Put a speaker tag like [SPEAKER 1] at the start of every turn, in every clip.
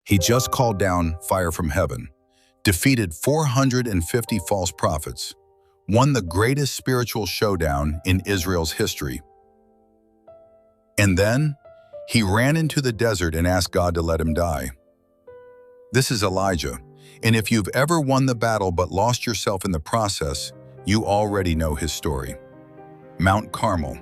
[SPEAKER 1] He just called down fire from heaven, defeated 450 false prophets, won the greatest spiritual showdown in Israel's history. And then, he ran into the desert and asked God to let him die. This is Elijah, and if you've ever won the battle but lost yourself in the process, you already know his story. Mount Carmel.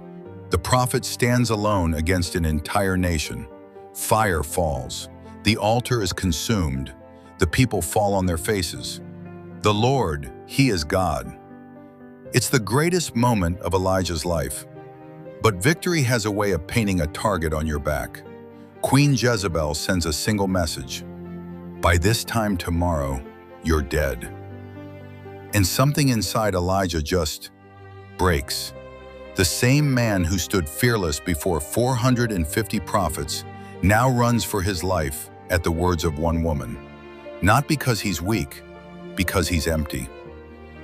[SPEAKER 1] The prophet stands alone against an entire nation. Fire falls. The altar is consumed. The people fall on their faces. The Lord, He is God. It's the greatest moment of Elijah's life. But victory has a way of painting a target on your back. Queen Jezebel sends a single message. By this time tomorrow, you're dead. And something inside Elijah just breaks. The same man who stood fearless before 450 prophets now runs for his life at the words of one woman. Not because he's weak, because he's empty.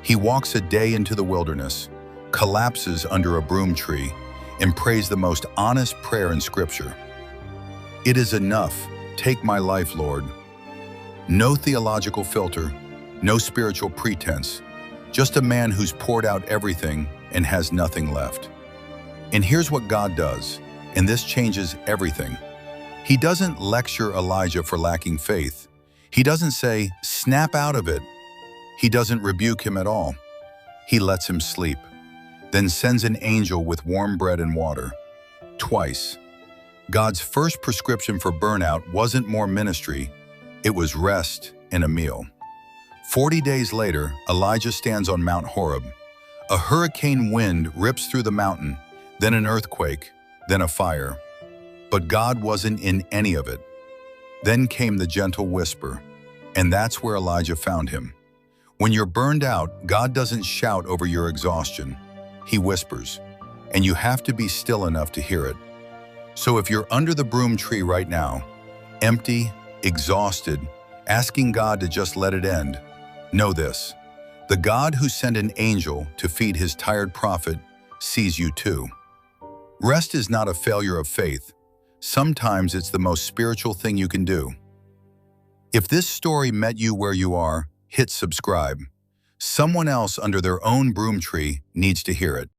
[SPEAKER 1] He walks a day into the wilderness, collapses under a broom tree, and prays the most honest prayer in Scripture. It is enough. Take my life, Lord. No theological filter, no spiritual pretense, just a man who's poured out everything and has nothing left. And here's what God does, and this changes everything. He doesn't lecture Elijah for lacking faith. He doesn't say, snap out of it. He doesn't rebuke him at all. He lets him sleep, then sends an angel with warm bread and water. Twice. God's first prescription for burnout wasn't more ministry, it was rest and a meal. 40 days later, Elijah stands on Mount Horeb. A hurricane wind rips through the mountain, then an earthquake, then a fire. But God wasn't in any of it. Then came the gentle whisper, and that's where Elijah found him. When you're burned out, God doesn't shout over your exhaustion. He whispers, and you have to be still enough to hear it. So if you're under the broom tree right now, empty, exhausted, asking God to just let it end, know this: the God who sent an angel to feed his tired prophet sees you too. Rest is not a failure of faith. Sometimes it's the most spiritual thing you can do. If this story met you where you are, hit subscribe. Someone else under their own broom tree needs to hear it.